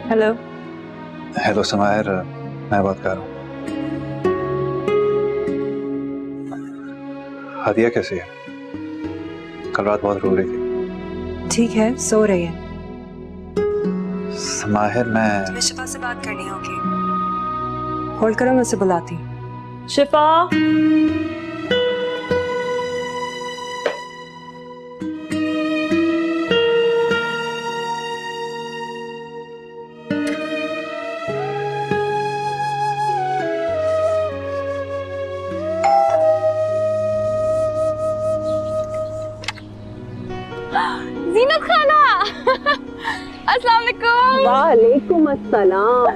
Hello. Hello समायर, मैं बात कर रहा हूँ। हदिया कैसी है? कल रात बहुत रो रही थी। ठीक है, सो रही है। समाहिर, मैं तुम्हें शिफा से बात करनी होगी। होल्ड करो, मैं उसे बुलाती। शिफा। जीनत खाना। अस्सलाम वालेकुम। वालेकुम अस्सलाम।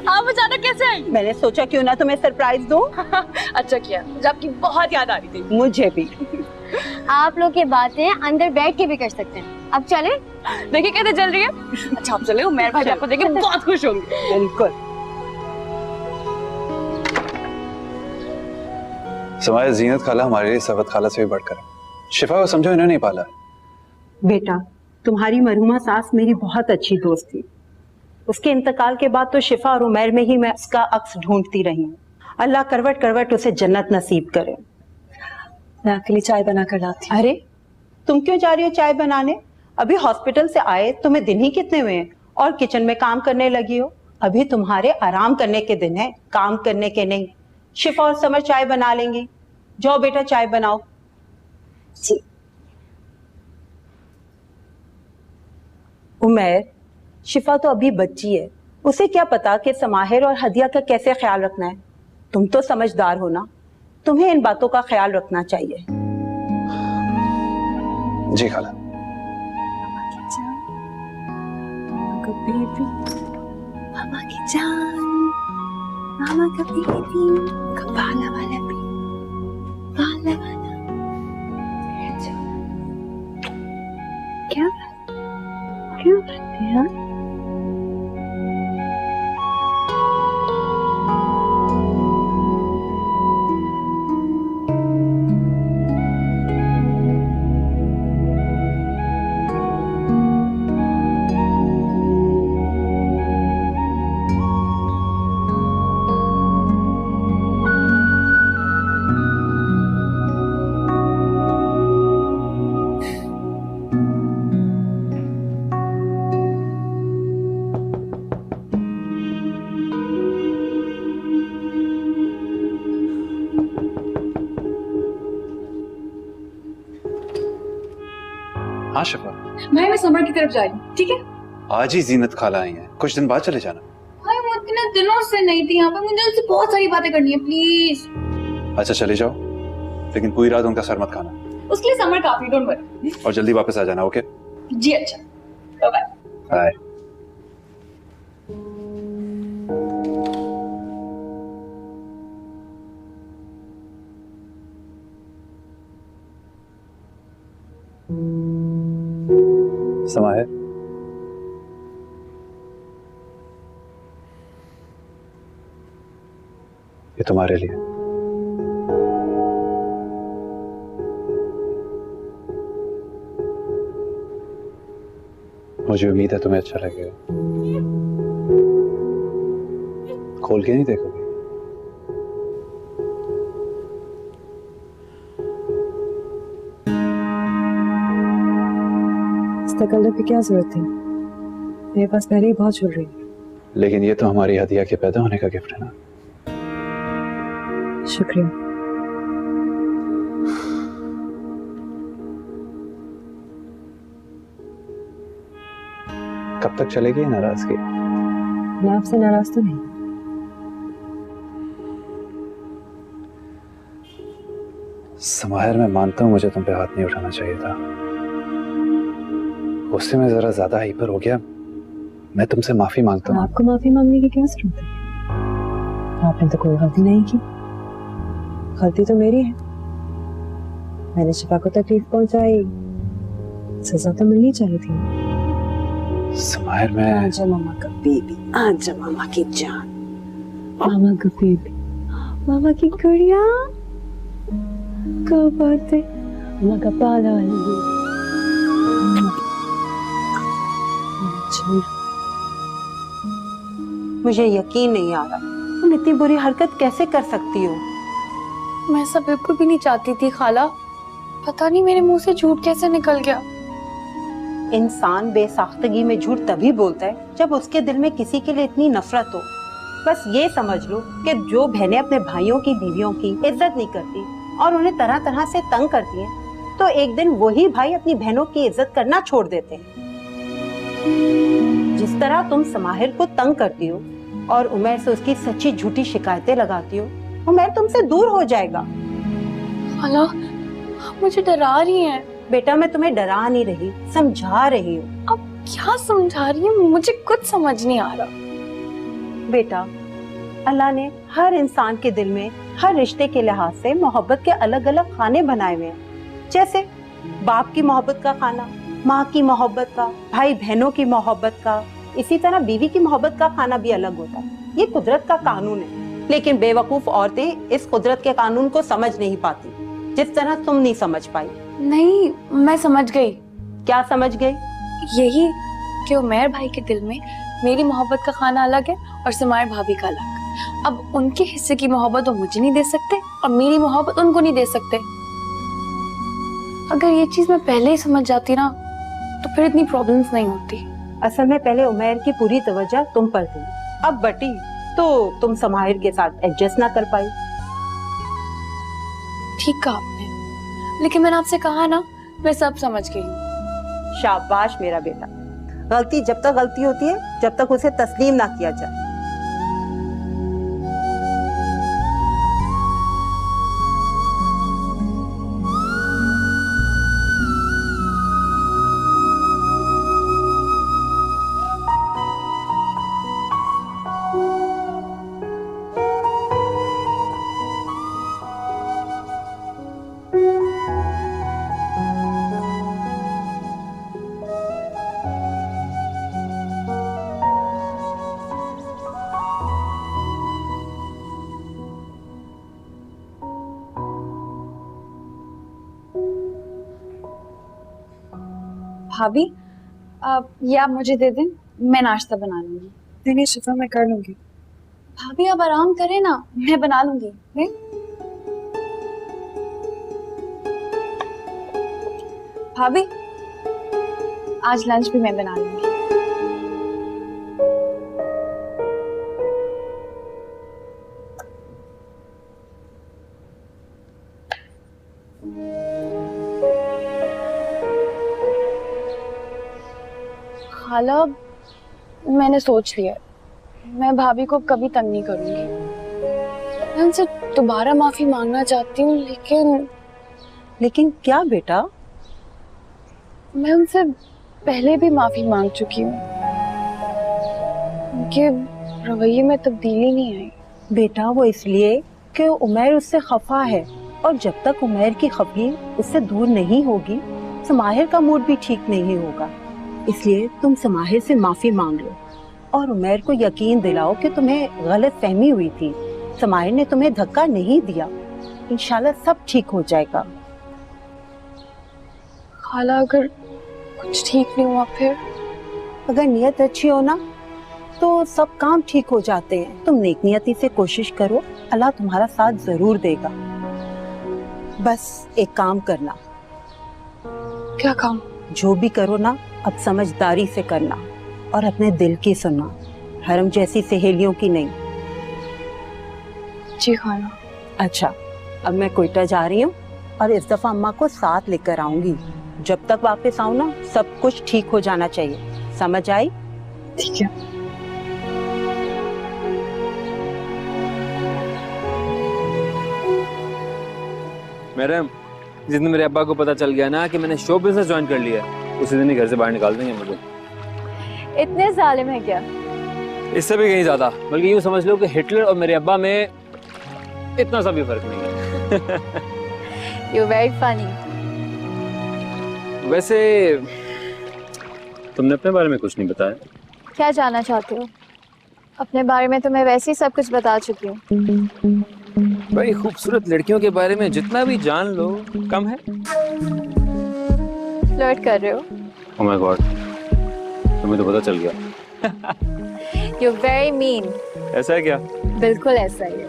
आप अचानक कैसे आई? मैंने सोचा क्यों ना तुम्हें सरप्राइज दूं। अच्छा किया, मुझे आपकी बहुत याद आ रही थी। मुझे भी। आप लोग की बातें अंदर बैठ के भी कर सकते हैं। अब चले? देखिए कैसे चल रही है। अच्छा आप चले, उमर भाई आपको देख के बहुत खुश होंगे। बिल्कुल। समाहिर, जीनत खाला हमारे लिए सवत खाला से भी बढ़कर है। शिफा को समझो, इन्होंने नहीं पाला। बेटा, तुम्हारी मरहुमा सास मेरी बहुत अच्छी दोस्त थी। उसके इंतकाल के बाद तो शिफा और उमर में ही मैं उसका अक्स ढूंढती रही हूँ। अल्लाह करवट करवट उसे जन्नत नसीब करे। मैं आपके लिए चाय बना कर लाती हूँ। अरे, तुम क्यों जा रही हो चाय बनाने? अभी हॉस्पिटल से आए तुम्हें दिन ही कितने हुए हैं और किचन में काम करने लगी हो। अभी तुम्हारे आराम करने के दिन है, काम करने के नहीं। शिफा और समर चाय बना लेंगी। जाओ बेटा, चाय बनाओ। जी। उमर, शिफा तो अभी बच्ची है, उसे क्या पता कि समाहिर और हदिया का कैसे ख्याल रखना है। तुम तो समझदार हो ना, तुम्हें इन बातों का ख्याल रखना चाहिए। जी खाला। मामा की जान, मामा का बेबी, वाला वाला भी, वाला वाला। क्या क्यों करते हैं? हाँ शिफा, भाई मैं समर की तरफ जा रही हूँ, ठीक है? आज ही जीनत खाला आई हैं, कुछ दिन बाद चले जाना। भाई मैं इतने दिनों से नहीं थी यहाँ पे, मुझे उनसे बहुत सारी बातें करनी है, प्लीज। अच्छा चले जाओ, लेकिन पूरी रात उनका सर मत खाना। उसके लिए समर काफी, डोंट वरी। और जल्दी वापस आ जाना, ओके? जी अच्छा, बाय बाय। बाय। समाहिर, ये तुम्हारे लिए। मुझे उम्मीद है तुम्हें अच्छा लगेगा। खोल के नहीं देखोगे? कलर की क्या जरूरत थी? मेरे पास पहले ही बहुत ज्वेलरी है। लेकिन ये तो हमारी हदिया के पैदा होने का गिफ्ट है ना। शुक्रिया। कब तक चलेगी ये नाराजगी? मैं आपसे नाराज तो नहीं। समाहिर, मैं मानता हूं मुझे तुम पे हाथ नहीं उठाना चाहिए था। उससे मैं जरा ज्यादा हाइपर हो गया। मैं तुमसे माफी मांगता हूँ। आपको माफी मांगने की क्या जरूरत है? आपने तो कोई गलती नहीं की। गलती तो मेरी है। मैंने शिफा को तकलीफ पहुंचाई, सजा तो मिलनी चाहिए थी। समाहिर, मैं आजा मामा का बेबी, आजा मामा की जान। मामा का बेबी, मामा की गुड़िया, क्या बात है। मामा का पाला वाली। मुझे यकीन नहीं आ रहा तुम इतनी बुरी हरकत कैसे कर सकती हो। मैं ऐसा बिल्कुल भी नहीं चाहती थी खाला, पता नहीं मेरे मुंह से झूठ कैसे निकल गया। इंसान बेसाख्तगी में झूठ तभी बोलता है जब उसके दिल में किसी के लिए इतनी नफरत हो। बस ये समझ लो कि जो बहनें अपने भाइयों की बीवियों की इज्जत नहीं करती और उन्हें तरह तरह से तंग करती हैं, तो एक दिन वही भाई अपनी बहनों की इज्जत करना छोड़ देते हैं। जिस तरह तुम समाहिर को तंग करती हो और उमर से उसकी सच्ची झूठी शिकायतें लगाती हो, उमर तुमसे दूर हो जाएगा। खाला आप मुझे डरा रही हैं। बेटा मैं तुम्हें डरा नहीं रही, समझा रही हूँ। अब क्या समझा रही हैं, मुझे कुछ समझ नहीं आ रहा। बेटा अल्लाह ने हर इंसान के दिल में हर रिश्ते के लिहाज से मोहब्बत के अलग अलग खाने बनाए हुए हैं। जैसे बाप की मोहब्बत का खाना, माँ की मोहब्बत का, भाई बहनों की मोहब्बत का, इसी तरह बीवी की मोहब्बत का खाना भी अलग होता है। ये कुदरत का कानून है, लेकिन बेवकूफ औरतें इस कुदरत के कानून को समझ नहीं पाती, जिस तरह तुम नहीं समझ पाई। नहीं मैं समझ गई। क्या समझ गई? यही कि उमर भाई के दिल में मेरी मोहब्बत का खाना अलग है और समाहिर भाभी का अलग। अब उनके हिस्से की मोहब्बत वो मुझे नहीं दे सकते और मेरी मोहब्बत उनको नहीं दे सकते। अगर ये चीज मैं पहले ही समझ जाती ना तो फिर इतनी प्रॉब्लम्स नहीं होती। असल में पहले उमर की पूरी तवज्जो तुम पर थी, अब बटी तो तुम समाहिर के साथ एडजस्ट ना कर पाई। ठीक कहा आपने, लेकिन मैंने आपसे कहा ना मैं सब समझ गई हूँ। शाबाश मेरा बेटा। गलती जब तक गलती होती है जब तक उसे तस्लीम ना किया जाए। भाभी ये आप मुझे दे दें, मैं नाश्ता बना लूंगी। नहीं शिफा मैं कर लूंगी। भाभी आप आराम करें ना, मैं बना लूंगी। नहीं? भाभी आज लंच भी मैं बना लूंगी। खाला मैंने सोच लिया, मैं भाभी को कभी तंग नहीं करूंगी। मैं उनसे दोबारा माफी मांगना चाहती हूँ, लेकिन क्या बेटा? मैं उनसे पहले भी माफी मांग चुकी हूँ, उनके रवैये में तब्दीली नहीं आई। बेटा वो इसलिए कि उमर उससे खफा है, और जब तक उमर की खफी उससे दूर नहीं होगी समाहिर का मूड भी ठीक नहीं होगा। इसलिए तुम समाहिर से माफी मांग लो और उमर को यकीन दिलाओ कि तुम्हें गलत फहमी हुई थी, समाहिर ने तुम्हें धक्का नहीं दिया। इंशाल्लाह सब ठीक हो जाएगा। खाला अगर कुछ ठीक नहीं हुआ फिर? अगर नियत अच्छी हो ना तो सब काम ठीक हो जाते हैं। तुम नेक नियती से कोशिश करो, अल्लाह तुम्हारा साथ जरूर देगा। बस एक काम करना। क्या काम? जो भी करो ना अब समझदारी से करना और अपने दिल की सुनना, हरम जैसी सहेलियों की नहीं। जी खाला। अच्छा अब मैं कोयटा जा रही हूँ और इस दफा अम्मा को साथ लेकर आऊंगी। जब तक वापस आऊँ ना सब कुछ ठीक हो जाना चाहिए, समझ आई? ठीक है। मैडम जिस दिन मेरे अब्बा को पता चल गया ना कि मैंने शो बिजनेस ज्वाइन कर लिया, उसी दिन ही घर से बाहर निकाल देंगे मुझे। इतने जालिम है क्या? इससे भी कहीं ज्यादा, बल्कि यूँ समझ लो कि हिटलर और मेरे अब्बा में इतना सा भी फर्क नहीं है। You very funny. वैसे तुमने अपने बारे में कुछ नहीं बताया। क्या जानना चाहते हो? अपने बारे में तो मैं वैसे ही सब कुछ बता चुकी हूँ। बड़ी खूबसूरत लड़कियों के बारे में जितना भी जान लो कम है। फ्लर्ट कर रहे हो? ओह माय गॉड, तुम्हें तो पता चल गया। You very mean. ऐसा है क्या? बिल्कुल ऐसा ही है।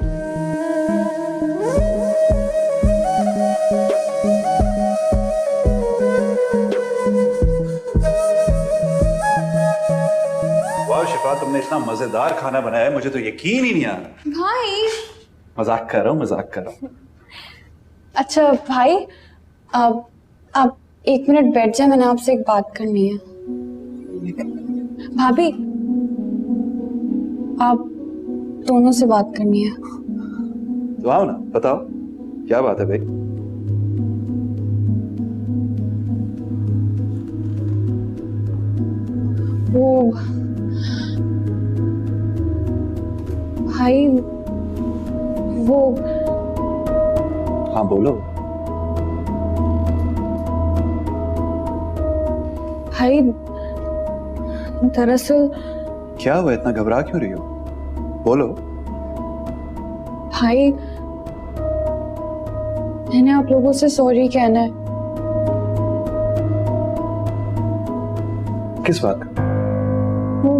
वाह शिफा, तुमने इतना मजेदार खाना बनाया है, मुझे तो यकीन ही नहीं आ रहा। भाई मजाक कर रहा हूँ, मजाक कर रहा हूँ। अच्छा भाई, आप 1 मिनट बैठ जाए, मैंने आपसे एक बात करनी है। भाभी, आप दोनों से बात करनी है। तो आओ ना, बताओ क्या बात है भाई। वो भाई, वो हाँ बोलो। भाई, दरअसल क्या हुआ, इतना घबरा क्यों रही हो? बोलो। भाई, मैंने आप लोगों से सॉरी कहना है। किस बात का? वो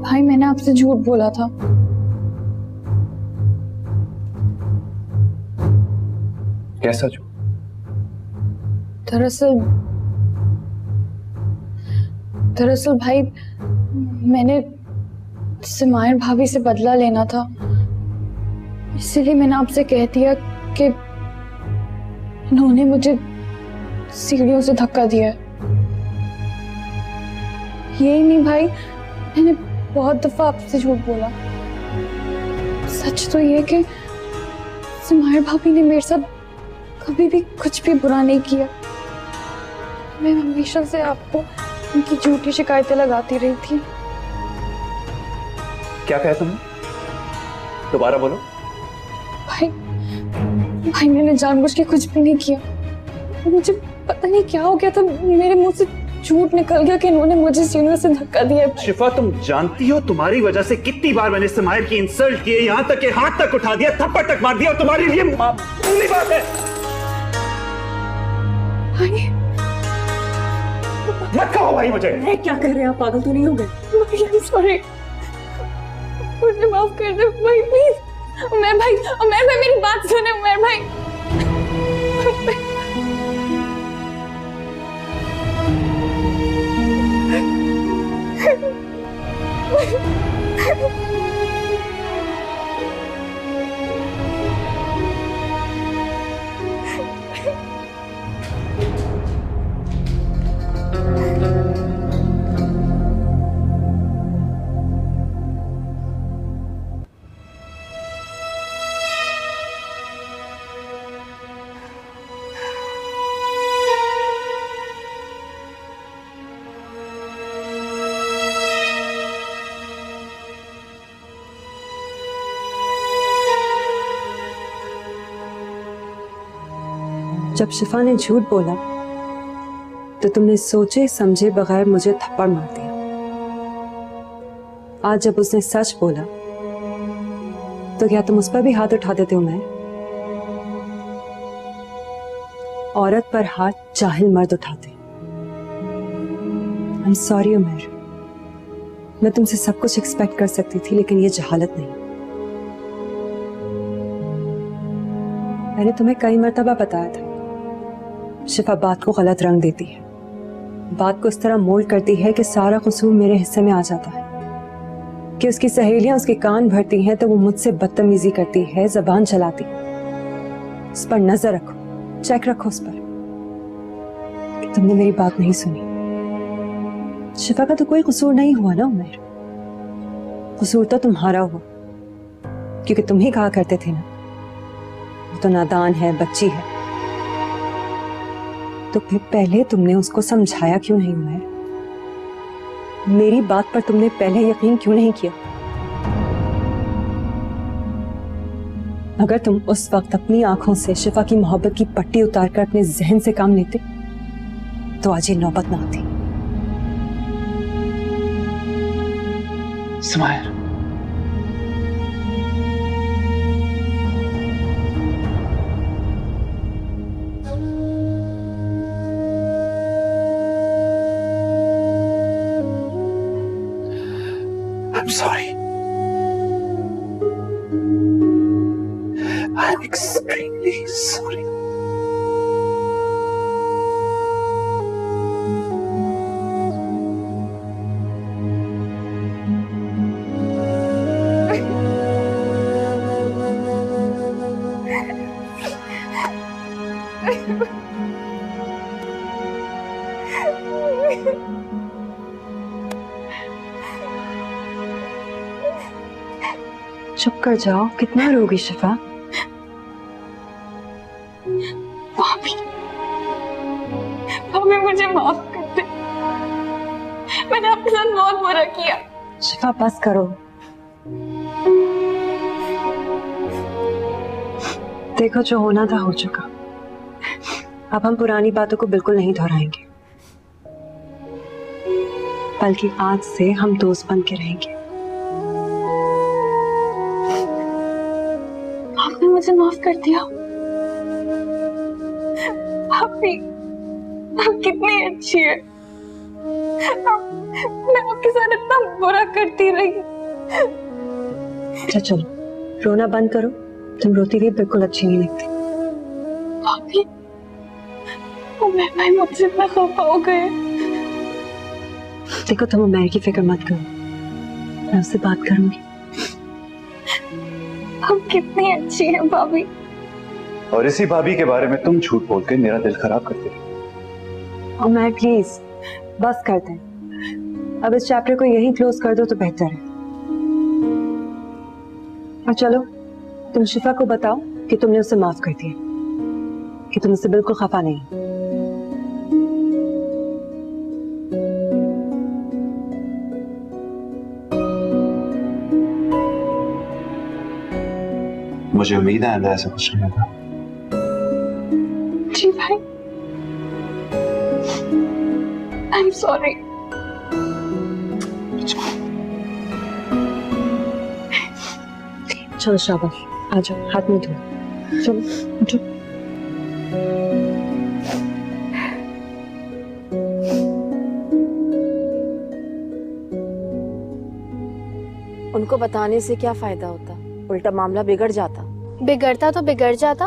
भाई, मैंने आपसे झूठ बोला था। कैसा झूठ? दरअसल भाई, मैंने सिमायर भाभी से बदला लेना था, इसलिए मैंने आपसे कह दिया कि उन्होंने मुझे सीढ़ियों से धक्का दिया है। यही नहीं भाई, मैंने बहुत दफा आपसे झूठ बोला। सच तो ये कि सिमायर भाभी ने मेरे साथ कभी भी कुछ भी बुरा नहीं किया। मैं हमेशा से आपको उनकी झूठी शिकायतें लगाती रही थी। क्या कहा तुमने? दोबारा बोलो। भाई, मैंने जानबूझ के कुछ भी नहीं किया। मुझे पता नहीं क्या हो गया था, मेरे मुंह से झूठ निकल गया कि इन्होंने मुझे सीढ़ियों से धक्का दिया। शिफा, तुम जानती हो तुम्हारी वजह से कितनी बार मैंने समायर की इंसल्ट की है, यहाँ तक कि हाथ तक उठा दिया, थप्पड़ तक मार दिया, और तुम्हारे लिए मामूली बात है। भाई, मत कहो भाई मुझे। क्या कर रहे हैं आप? पागल तो नहीं हो गए? भाई सॉरी, मुझे माफ कर दे भाई प्लीज। उमर भाई, मेरी बात सुने उमर भाई। जब शिफा ने झूठ बोला तो तुमने सोचे समझे बगैर मुझे थप्पड़ मार दिया। आज जब उसने सच बोला तो क्या तुम उस पर भी हाथ उठा देते हो? मैं औरत पर हाथ जाहिल मर्द उठाते। आई एम सॉरी उमर, मैं तुमसे सब कुछ एक्सपेक्ट कर सकती थी, लेकिन ये जहालत नहीं। मैंने तुम्हें कई मर्तबा बताया था, शिफा बात को गलत रंग देती है, बात को इस तरह मोल्ड करती है कि सारा कसूर मेरे हिस्से में आ जाता है, कि उसकी सहेलियां उसके कान भरती हैं तो वो मुझसे बदतमीजी करती है, जबान चलाती है। उस पर नजर रखो, चेक रखो उस पर। तुमने मेरी बात नहीं सुनी। शिफा का तो कोई कसूर नहीं हुआ ना उमर, कसूर तो तुम्हारा हुआ, क्योंकि तुम ही कहा करते थे ना वो तो नादान है, बच्ची है। तो फिर पहले तुमने उसको समझाया क्यों नहीं उमर? मेरी बात पर तुमने पहले यकीन क्यों नहीं किया? अगर तुम उस वक्त अपनी आंखों से शिफा की मोहब्बत की पट्टी उतारकर अपने जहन से काम लेते तो आज ये नौबत ना आती। समायर, sorry. I'm extremely sorry. चुप कर जाओ, कितना रोगी शिफा। भाभी, भाभी मुझे माफ कर दे, मैंने आपके साथ बहुत बुरा किया। शिफा बस करो। देखो जो होना था हो चुका, अब हम पुरानी बातों को बिल्कुल नहीं दोहराएंगे, बल्कि आज से हम दोस्त बन के रहेंगे। आपने मुझे माफ कर दिया। भाभी, आप कितनी अच्छी है। मैं आपके साथ इतना बुरा करती रही। अच्छा चलो, रोना बंद करो, तुम रोती हुई बिल्कुल अच्छी नहीं लगती। भाभी, उमर भाई मुझसे इतना खफा हो गए। देखो तुम उमर की फिक्र मत करो, मैं उससे बात करूंगी। आप कितनी अच्छी हैं भाभी। और इसी भाभी के बारे में तुम झूठ बोल के मेरा दिल खराब करते रहे। उमर प्लीज बस कर दें, अब इस चैप्टर को यहीं क्लोज कर दो तो बेहतर है। और चलो तुम शिफा को बताओ कि तुमने उसे माफ कर दिया, कि तुम उससे बिल्कुल खफा नहीं। मुझे उम्मीद है आइंदा ऐसा कुछ नहीं होगा। जी भाई, आई एम सॉरी। चलो शाबाश, आ जाओ, हाथ में धो। चलो उठो। उनको बताने से क्या फायदा होता, उल्टा मामला बिगड़ जाता। बिगड़ता तो बिगड़ जाता।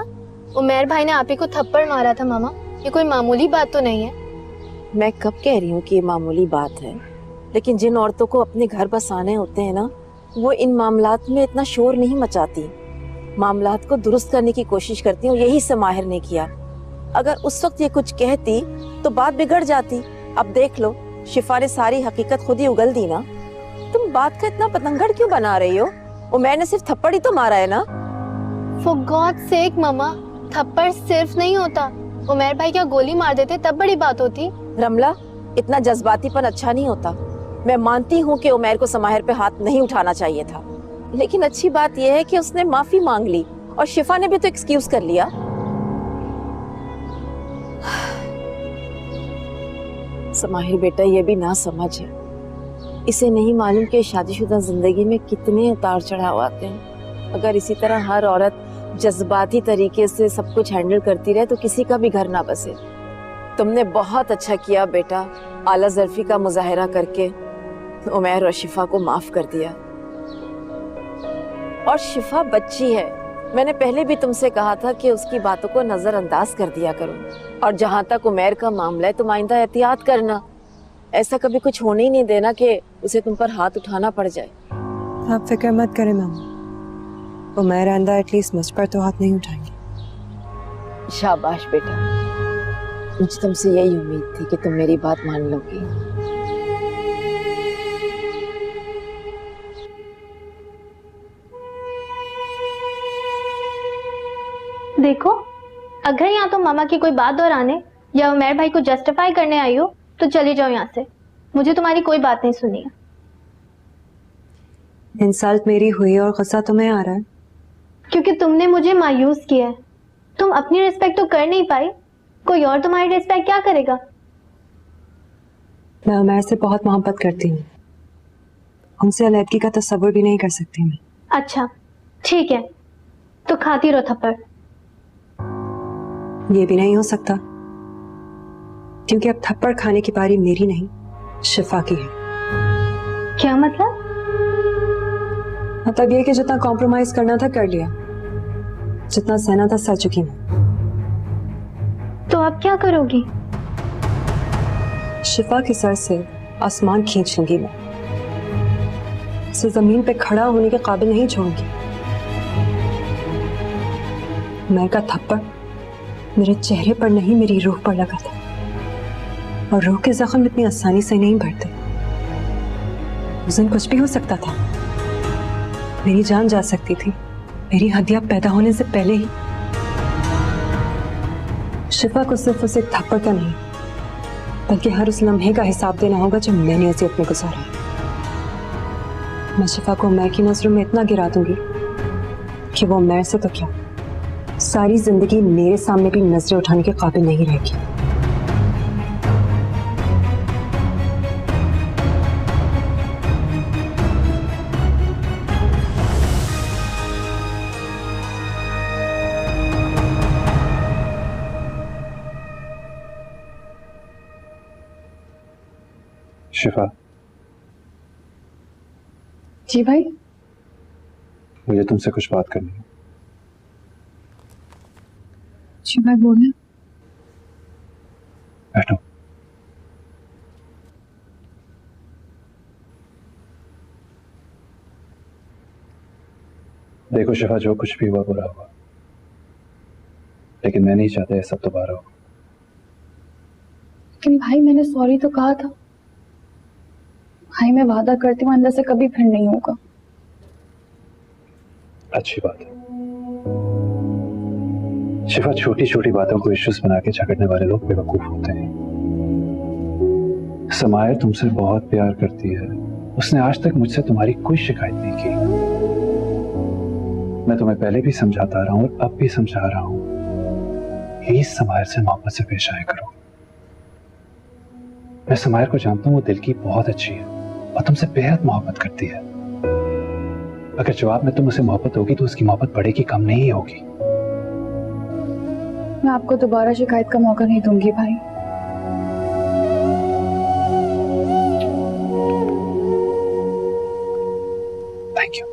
उमर भाई ने आप ही को थप्पड़ मारा था मामा, ये कोई मामूली बात तो नहीं है। मैं कब कह रही हूँ कि ये मामूली बात है, लेकिन जिन औरतों को अपने घर बसाने होते हैं ना, वो इन मामलात में इतना शोर नहीं मचाती, मामलात को दुरुस्त करने की कोशिश करती हैं। यही से माहिर ने किया। अगर उस वक्त ये कुछ कहती तो बात बिगड़ जाती। अब देख लो, शिफा ने सारी हकीकत खुद ही उगल दी ना। तुम बात का इतना पतंगड़ क्यों बना रही हो? उमर ने सिर्फ थप्पड़ ही तो मारा है ना। For God's sake मामा, थप्पड़ सिर्फ नहीं होता, उमर भाई क्या गोली मार देते तब बड़ी बात होती। रमला, इतना जज्बातीपन अच्छा नहीं होता। मैं मानती हूँ कि उमर को समाहिर पे हाथ नहीं उठाना चाहिए था, लेकिन अच्छी बात यह है कि उसने माफी मांग ली और शिफा ने भी तो एक्सक्यूज कर लिया। समाहिर बेटा ये भी ना समझ है, इसे नहीं मालूम कि शादीशुदा जिंदगी में कितने उतार चढ़ाव आते हैं। अगर इसी तरह हर औरत जज्बाती तरीके से सब कुछ हैंडल करती रहे तो किसी का भी घर ना बसे। तुमने बहुत अच्छा किया बेटा, आला ज़र्फी का मुजाहरा करके उमर और शिफा को माफ कर दिया। और शिफा बच्ची है, मैंने पहले भी तुमसे कहा था कि उसकी बातों को नजरअंदाज कर दिया करो। और जहां तक उमर का मामला है, तुम आइंदा एहतियात करना, ऐसा कभी कुछ होने ही नहीं देना कि उसे तुम पर हाथ उठाना पड़ जाए। आप फिक्र मत करें मामा, उमर आइंदा एटलीस्ट मुझ पर तो हाथ नहीं उठाएंगे। शाबाश बेटा, मुझे तुमसे यही उम्मीद थी कि तुम मेरी बात मान लोगी। देखो, अगर यहाँ तो मामा की कोई बात दोहराने या उमर भाई को जस्टिफाई करने आई हो तो चली जाओ यहाँ से, मुझे तुम्हारी कोई बात नहीं सुननी है। इंसल्ट मेरी हुई और गुस्सा तुम्हें आ रहा है क्योंकि तुमने मुझे मायूस किया है। तुम अपनी रिस्पेक्ट तो कर नहीं पाई, कोई और तुम्हारी रिस्पेक्ट क्या करेगा? मैं उमर से बहुत मोहब्बत करती हूँ, उनसे अलग का तस्वुर भी नहीं कर सकती मैं। अच्छा ठीक है, तो खाती रहो थप्पड़। ये भी नहीं हो सकता, क्योंकि अब थप्पड़ खाने की बारी मेरी नहीं शिफा की है। क्या मतलब? मतलब ये कि जितना कॉम्प्रोमाइज करना था कर लिया, जितना सहना था सह चुकी मैं। तो आप क्या करोगी? शिफा के सर से आसमान खींच लूंगी मैं, उसे जमीन पे खड़ा होने के काबिल नहीं छोड़ूंगी। मैं का थप्पड़ मेरे चेहरे पर नहीं मेरी रूह पर लगा था, और रूह के जख्म इतनी आसानी से नहीं भरते। उस दिन कुछ भी हो सकता था, मेरी जान जा सकती थी, मेरी हड्डियां पैदा होने से पहले ही। शिफा को सिर्फ उसे एक थप्पड़ का नहीं, बल्कि हर उस लम्हे का हिसाब देना होगा जो मैंने उसे अपने गुजारा। मैं शिफा को मैं की नजरों में इतना गिरा दूंगी कि वो मैं से तो क्या, सारी जिंदगी मेरे सामने भी नजरें उठाने के काबिल नहीं रहेगी। शिफा, जी भाई। मुझे तुमसे कुछ बात करनी है। जी भाई बोले। बैठो। देखो शिफा, जो कुछ भी हुआ बुरा हुआ, लेकिन मैं नहीं चाहता ये सब दोबारा हो। लेकिन भाई मैंने सॉरी तो कहा था। भाई मैं वादा करती हूँ अंदर से कभी फिर नहीं होगा। अच्छी बात है। शिफा, छोटी छोटी बातों को इश्यूज बना के झगड़ने वाले लोग बेवकूफ होते हैं। समायर तुमसे बहुत प्यार करती है, उसने आज तक मुझसे तुम्हारी कोई शिकायत नहीं की। मैं तुम्हें पहले भी समझाता रहा हूं और अब भी समझा रहा हूं, प्लीज समायर से मोहब्बत से पेश आया करो। मैं समायर को जानता हूं, वो दिल की बहुत अच्छी है और तुमसे बेहद मोहब्बत करती है। अगर जवाब में तुम उसे मोहब्बत होगी तो उसकी मोहब्बत बढ़ेगी, कम नहीं होगी। मैं आपको दोबारा शिकायत का मौका नहीं दूंगी भाई। Thank you.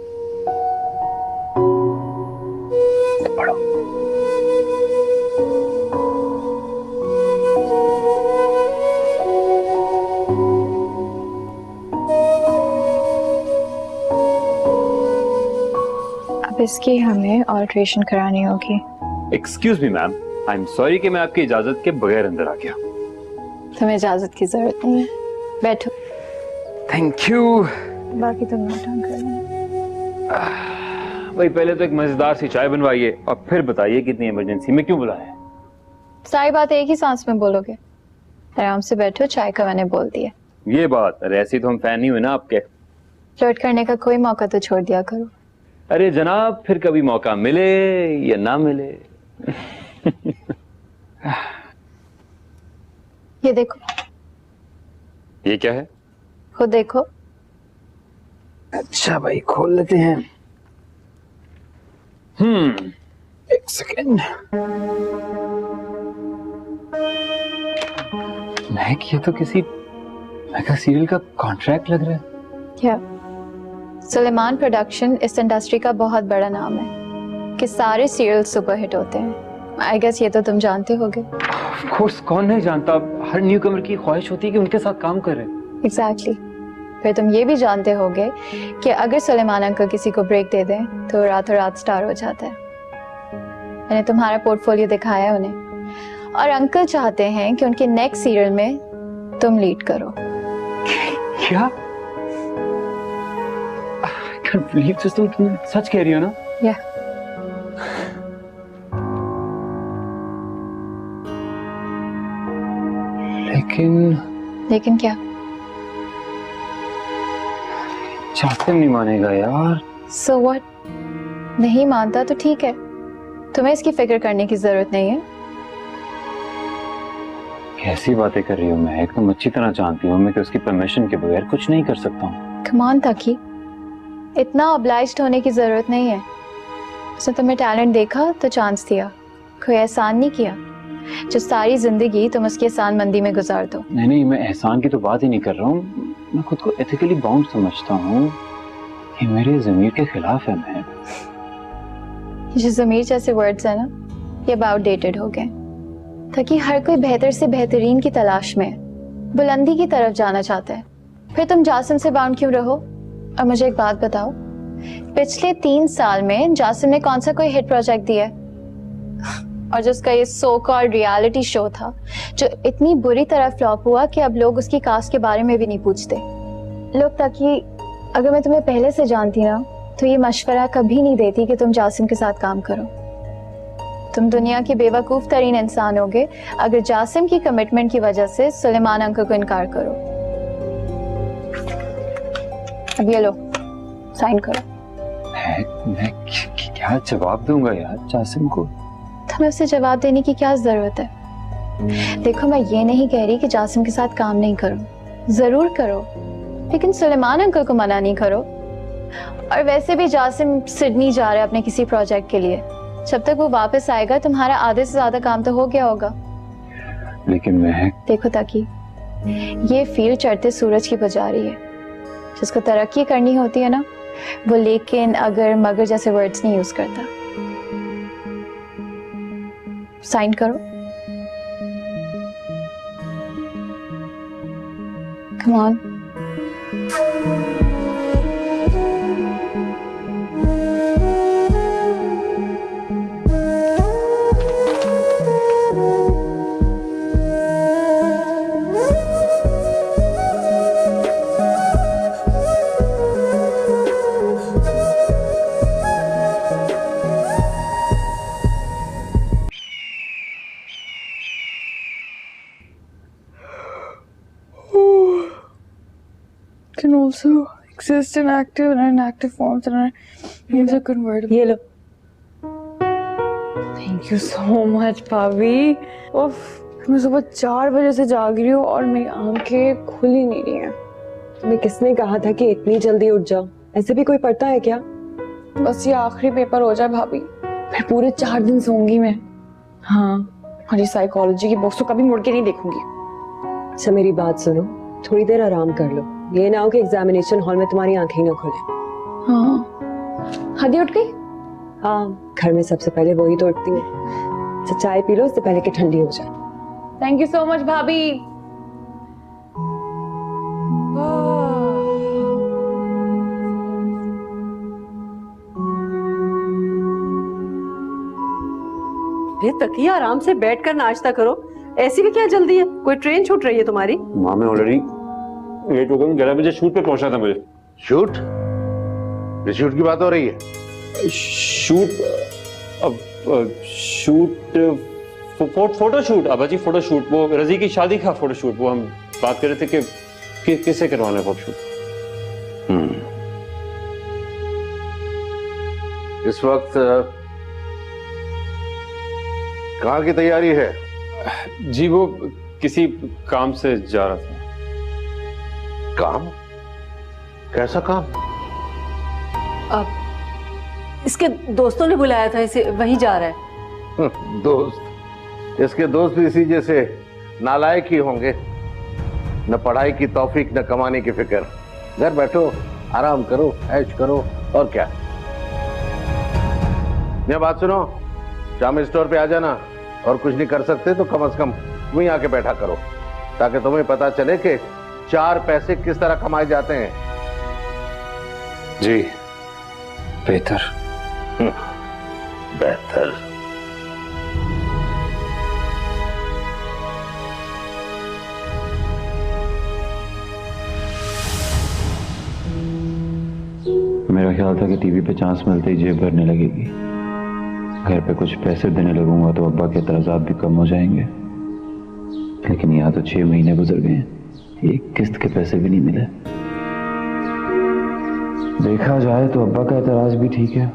पढ़ो। अब इसकी हमें ऑल्ट्रेशन करानी होगी। Excuse me ma'am, I am sorry कि मैं आपकी इजाजत के बगैर अंदर आ गया। तुम्हें इजाजत की जरूरत नहीं है, बैठो। Thank you. बाकी तुम नोट डाउन कर लो। भाई पहले तो एक मजेदार सी चाय बनवाइए और फिर बताइए कितनी इमरजेंसी में क्यों बुलाया है। सारी बात एक ही सांस में बोलोगे। आराम से बैठो, चाय का मैंने बोल दिया। ये बात, अरे ऐसी तो हम फैन नहीं हुए ना आपके। फ्लर्ट करने का कोई मौका तो छोड़ दिया करो। अरे जनाब, फिर कभी मौका मिले या ना मिले। ये देखो। ये क्या है? खुद देखो। अच्छा भाई, खोल लेते हैं। एक सेकेंड। महक, ये तो किसी मेगा सीरियल का कॉन्ट्रैक्ट लग रहा है। क्या? सुलेमान प्रोडक्शन इस इंडस्ट्री का बहुत बड़ा नाम है कि सारे सीरियल सुपरहिट होते हैं। आई गेस ये तो तुम जानते होगे। ऑफ कोर्स, कौन नहीं जानता। हर न्यू कमर की ख्वाहिश होती है कि उनके साथ काम करें। एग्जैक्टली। फिर तुम ये भी जानते होगे कि अगर सुलेमान अंकल किसी को ब्रेक दे दें तो रातों रात स्टार हो जाता है। मैंने तुम्हारा पोर्टफोलियो दिखाया है उन्हें, और अंकल चाहते हैं कि उनके नेक्स्ट सीरियल में तुम लीड करो। क्या? I can't believe this, तुम सच कह रही हो ना? Yeah. लेकिन क्या? चाहते नहीं मानेगा यार। So what? नहीं मानता तो ठीक है, तुम्हें इसकी फिक्र करने की जरूरत नहीं है। कैसी बातें कर रही हो महक, तुम अच्छी तरह जानती हो मैं कि उसकी परमिशन के बगैर कुछ नहीं कर सकता हूँ। Come on ताकि, इतना ऑब्लाइज्ड होने की जरूरत नहीं है। उसने तुम्हें टैलेंट देखा तो चांस दिया, कोई एहसान नहीं किया जो सारी जिंदगी तुम उसकी एहसान मंदी में गुजार दो। नहीं, मैं एहसान की तो बात ही नहीं कर रहा हूँ। मैं खुद को एथिकली बाउंड समझता हूँ ये मेरे ज़मीर के खिलाफ है महक। ये जो ज़मीर जैसे वर्ड्स है ना, ये अब आउटडेटेड हो गए। ताकि हर कोई बेहतर से बेहतरीन की तलाश में बुलंदी की तरफ जाना चाहता है। फिर तुम जासिम से बाउंड क्यों रहो? और मुझे एक बात बताओ, पिछले 3 साल में जासिम ने कौन सा कोई हिट प्रोजेक्ट दिया है? और जो उसका ये सो कॉल्ड रियलिटी शो था जो इतनी बुरी तरह फ्लॉप हुआ कि अब लोग उसकी कास्ट के बारे में भी नहीं पूछते लोग। ताकि अगर मैं तुम्हें पहले से जानती ना तो ये मशवरा कभी नहीं देती कि तुम जासिम के साथ काम करो। तुम दुनिया के बेवकूफ तरीन इंसान होगे अगर जासिम की कमिटमेंट की वजह से सुलेमान अंकल को इनकार करो। अब ये लो, साइन करो। मैं क्या जवाब दूंगा यार जासिम को? तुम्हें उसे जवाब देने की क्या जरूरत है? देखो, मैं ये नहीं कह रही कि जासिम के साथ काम नहीं करो, जरूर करो, लेकिन सुलेमान अंकल को मना नहीं करो। और वैसे भी जासिम सिडनी जा रहा है अपने किसी प्रोजेक्ट के लिए। जब तक वो वापस आएगा तुम्हारा आधे से ज्यादा काम तो हो गया होगा। लेकिन मैं देखो ताकि ये फील्ड चढ़ते सूरज की पुजारी है। जिसको तरक्की करनी होती है ना, वो लेकिन अगर मगर जैसे वर्ड्स नहीं यूज करता। साइन करो। Come on. Can also exist in active and inactive forms and are also convertible. ये लो। Thank you so much, भाभी। उफ, मैं सुबह 4 बजे से जाग रही हूँ और मेरी आंखें खुल ही नहीं रही हैं। तुम्हें किसने कहा था कि इतनी जल्दी उठ जाओ? ऐसे भी कोई पढ़ता है क्या? बस ये आखिरी पेपर हो जाए भाभी, फिर पूरे 4 दिन सोऊंगी मैं। हाँ, और ये साइकोलॉजी की बुक्स तो कभी मुड़ के नहीं देखूंगी। अच्छा मेरी बात सुनो, थोड़ी देर आराम कर लो। ये ना हो कि एग्जामिनेशन हॉल में तुम्हारी आंखें ना खुले। हाँ, हदी उठ गई? हाँ, घर में सबसे पहले वही तो उठती है। अच्छा चाय पी लो उससे पहले कि ठंडी हो जाए। थैंक यू सो मच भाभी। तकिया आराम से बैठकर नाश्ता करो, ऐसी भी क्या जल्दी है? कोई ट्रेन छूट रही है तुम्हारी? माँ मैं ऑलरेडी लेट हो गया, 11 बजे शूट पे पहुंचना था मुझे। शूट? शूट की बात हो रही है? शूट अब शूट फोटो शूट अबा जी, फोटो शूट, वो रजी की शादी का फोटो शूट। वो हम बात कर रहे थे कि किससे करवाना है फोटो शूट। इस वक्त कहाँ की तैयारी है? जी वो किसी काम से जा रहा था। काम? कैसा काम? इसके दोस्तों ने बुलाया था इसे, वहीं जा रहा है। दोस्त? इसके दोस्त भी इसी जैसे नालायक ही होंगे, न पढ़ाई की तौफीक न कमाने की फिक्र। घर बैठो, आराम करो, ऐश करो, और क्या। ये बात सुनो, शाम स्टोर पे आ जाना, और कुछ नहीं कर सकते तो कम से कम वहीं आके बैठा करो, ताकि तुम्हें पता चले कि 4 पैसे किस तरह कमाए जाते हैं। जी बेहतर। बेहतर। मेरा ख्याल था कि टीवी पे चांस मिलते ही जेब भरने लगेगी। घर पे कुछ पैसे देने लगूंगा तो अब्बा के एतराज़ात भी कम हो जाएंगे। लेकिन यहाँ तो 6 महीने गुजर गए हैं, एक किस्त के पैसे भी नहीं मिले। देखा जाए तो अब्बा का एतराज भी ठीक है।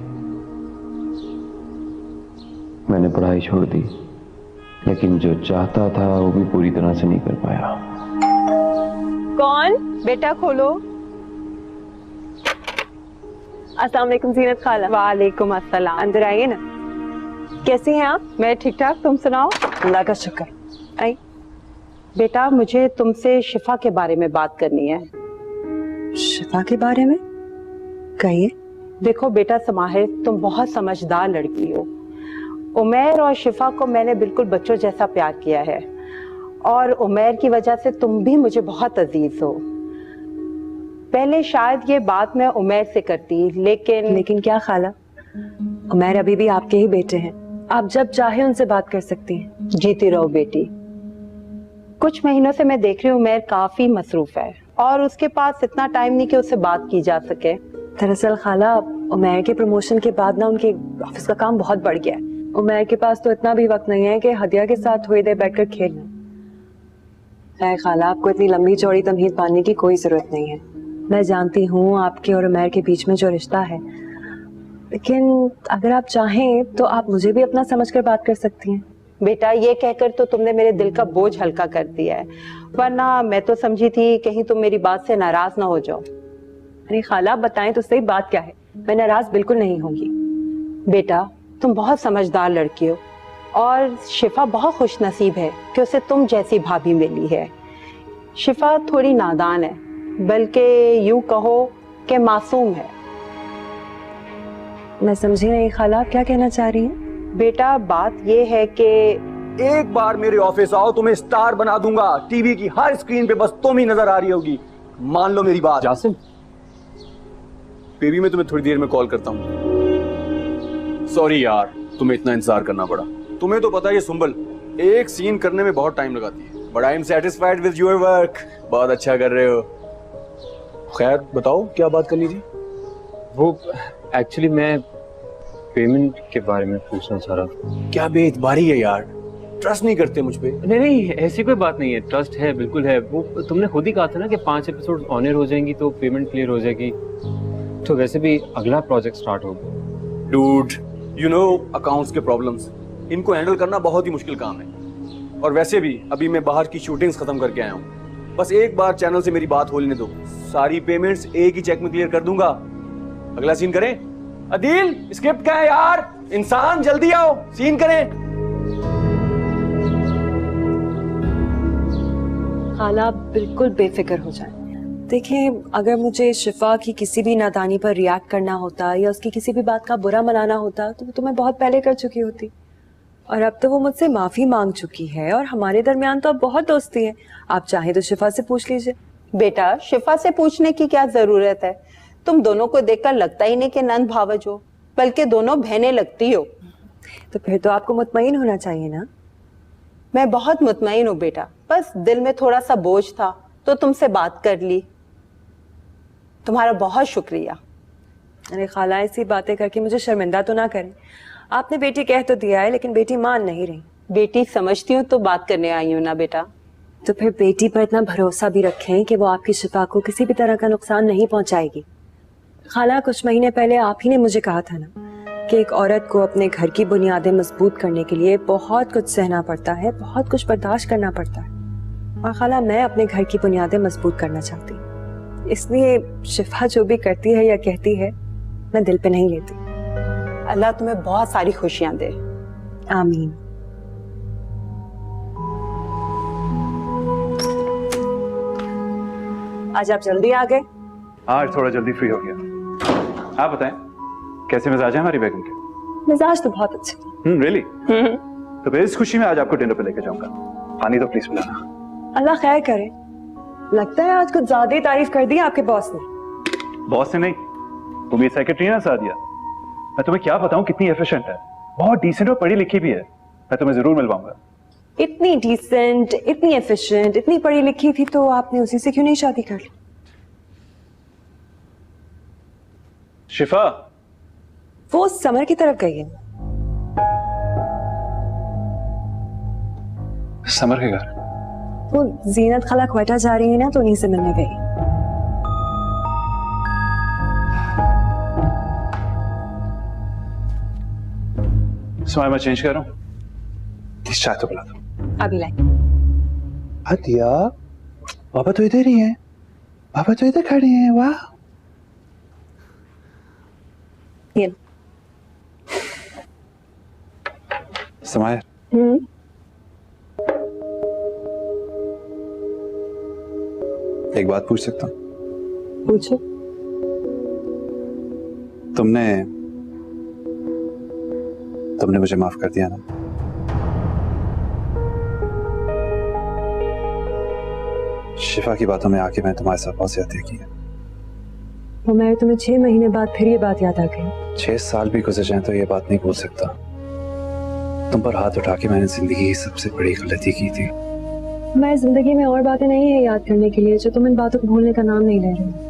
मैंने पढ़ाई छोड़ दी, लेकिन जो चाहता था वो भी पूरी तरह से नहीं कर पाया। कौन? बेटा खोलो। अस्सलाम वालेकुम जीनत खाला। वालेकुम अस्सलाम। अंदर आइए ना। कैसी हैं आप? मैं ठीक ठाक, तुम सुनाओ? अल्लाह का शुक्र। आई बेटा, मुझे तुमसे शिफा के बारे में बात करनी है। शिफा के बारे में? कहिए। देखो बेटा समाहिर, तुम बहुत समझदार लड़की हो। उमैर और शिफा को मैंने बिल्कुल बच्चों जैसा प्यार किया है, और उमैर की वजह से तुम भी मुझे बहुत अजीज हो। पहले शायद ये बात मैं उमैर से करती, लेकिन क्या खाला, उमैर अभी भी आपके ही बेटे हैं, आप जब चाहे उनसे बात कर सकती हैं। जीती रहो बेटी। कुछ महीनों से मैं देख रही हूँ उमैर काफी मसरूफ है और उसके पास इतना टाइम नहीं कि उससे बात की जा सके। दरअसल खाला, उमैर के प्रमोशन के बाद ना उनके ऑफिस का काम बहुत बढ़ गया है। उमैर के पास तो इतना भी वक्त नहीं है कि हदिया के साथ थोड़ी देर बैठकर खेल लें। खाला, आपको इतनी लंबी चौड़ी तमहीद बांधने की कोई जरूरत नहीं है। मैं जानती हूँ आपके और उमैर के बीच में जो रिश्ता है, लेकिन अगर आप चाहें तो आप मुझे भी अपना समझकर बात कर सकती हैं। बेटा, ये कहकर तो तुमने मेरे दिल का बोझ हल्का कर दिया है, वरना मैं तो समझी थी कहीं तुम मेरी बात से नाराज ना हो जाओ। अरे खाला, बताएं तो सही बात क्या है। मैं नाराज बिल्कुल नहीं होंगी। बेटा, तुम बहुत समझदार लड़की हो और शिफा बहुत खुश नसीब है कि उसे तुम जैसी भाभी मिली है। शिफा थोड़ी नादान है, बल्कि यूं कहो कि मासूम है। मैं समझी नहीं खाला, क्या कहना चाह रही हैं? बेटा, बात ये है कि एक बार मेरे ऑफिस आओ, तुम्हें स्टार बना दूंगा। टीवी की हर स्क्रीन पे बस तुम ही नजर आ रही होगी। मान लो मेरी बात। जासिम, बेबी मैं तुम्हें थोड़ी देर में कॉल करता हूँ। सॉरी यार, तुम्हें इतना इंतजार करना पड़ा। तुम्हें तो पता है ये सुंबल एक सीन करने में बहुत टाइम लगाती है, but I am satisfied with your work. बहुत अच्छा कर रहे हो। खैर बताओ, क्या बात करनी थी? वो एक्चुअली मैं पेमेंट के बारे में पूछना चाह रहा था। क्या बेइतबारी है यार, ट्रस्ट नहीं करते मुझ पे? नहीं, ऐसी कोई बात नहीं है, ट्रस्ट है, बिल्कुल है। वो तुमने खुद ही कहा था ना कि 5 एपिसोड ऑनर हो जाएंगी तो पेमेंट क्लियर हो जाएगी। तो वैसे भी अगला प्रोजेक्ट स्टार्ट होगा। डूड, यू नो अकाउंट्स के प्रॉब्लम्स, इनको हैंडल करना बहुत ही मुश्किल काम है। और वैसे भी अभी मैं बाहर की शूटिंग्स खत्म करके आया हूँ। बस एक बार चैनल से मेरी बात हो लेने दो, सारी पेमेंट्स एक ही चेक में क्लियर कर दूंगा। अगला सीन करें? अदील, स्क्रिप्ट का है यार, इंसान जल्दी आओ, सीन करें। खाला, बिल्कुल बेफिक्र हो जाए। देखिए, अगर मुझे शिफा की किसी भी नादानी पर रिएक्ट करना होता या उसकी किसी भी बात का बुरा मनाना होता तो मैं बहुत पहले कर चुकी होती। और अब तो वो मुझसे माफी मांग चुकी है और हमारे दरमियान तो अब बहुत दोस्ती है। आप चाहें तो शिफा से पूछ लीजिए। बेटा, शिफा से पूछने की क्या जरूरत है? तुम दोनों को देखकर लगता ही नहीं कि नंद भावज हो, बल्कि दोनों बहनें लगती हो। तो फिर तो आपको मुतमईन होना चाहिए ना? मैं बहुत मुतमईन हूँ बेटा, बस दिल में थोड़ा सा बोझ था तो तुमसे बात कर ली। तुम्हारा बहुत शुक्रिया। अरे खाला, ऐसी बातें करके मुझे शर्मिंदा तो ना करें। आपने बेटी कह तो दिया है, लेकिन बेटी मान नहीं रही। बेटी समझती हूँ तो बात करने आई हूँ ना बेटा। तो फिर बेटी पर इतना भरोसा भी रखें कि वो आपकी शिफा को किसी भी तरह का नुकसान नहीं पहुंचाएगी। खाला, कुछ महीने पहले आप ही ने मुझे कहा था ना कि एक औरत को अपने घर की बुनियादें मजबूत करने के लिए बहुत कुछ सहना पड़ता है, बहुत कुछ बर्दाश्त करना पड़ता है। और खाला, मैं अपने घर की बुनियादें मजबूत करना चाहती हूँ, इसलिए शिफा जो भी करती है या कहती है मैं दिल पे नहीं लेती। अल्लाह तुम्हें बहुत सारी खुशियां दे। आमीन। आज आप जल्दी आ गए? आज थोड़ा जल्दी फ्री हो गया। आप बताएं, कैसे मिजाज है हमारी बेगम के? मिजाज तो बहुत अच्छे। रियली? तो फिर इस खुशी में आज आपको डिनर पे लेके जाऊंगा। पानी तो प्लीज पिलाना। अल्लाह खैर करे। लगता है आज कुछ ज्यादा ही तारीफ कर दी आपके बॉस ने। बॉस ने नहीं, वो मेरी सेक्रेटरी ने साथ दिया। मैं तुम्हें क्या बताऊं कितनी एफिशिएंट है, बहुत डिसेंट और पढ़ी लिखी भी है। मैं तुम्हें जरूर मिलवाऊंगा। इतनी डिसेंट, इतनी एफिशिएंट, इतनी पढ़ी लिखी थी तो आपने उसी से क्यों नहीं शादी कर ली? शिफा, वो समर की तरफ गई है। समर के घर? वो जीनत खाला क्वेटा जा रही है ना, तो उन्हीं से मिलने गई। समय मैं चेंज कर रहा हूँ, इस चाय तो पिला दो। अभी लाई। हदिया, पापा तो इधर ही हैं। पापा तो इधर खड़े हैं। वाह। ये समाया, एक बात पूछ सकता हूँ? पूछो। तुमने मुझे माफ कर दिया ना? शिफा की बातों में आके मैं तुम्हारे साथ बहुत ज्यादती की है। तो मैं तुम्हें 6 महीने बाद फिर ये बात याद आ गई। 6 साल भी गुजर जाए तो ये बात नहीं भूल सकता। तुम पर हाथ उठा के मैंने जिंदगी की सबसे बड़ी गलती की थी। मैं जिंदगी में और बातें नहीं है याद करने के लिए जो तुम इन बातों को भूलने का नाम नहीं ले रहे।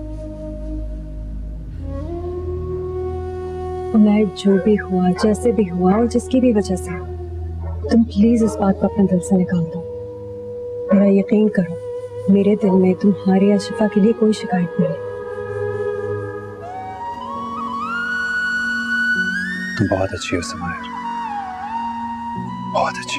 मैं जो भी हुआ, जैसे भी हुआ और जिसकी भी वजह से, तुम प्लीज इस बात को अपने दिल से निकाल दो। मेरा यकीन करो, मेरे दिल में तुम्हारी या शिफा के लिए कोई शिकायत नहीं। तुम बहुत अच्छी हो समायर, बहुत अच्छी।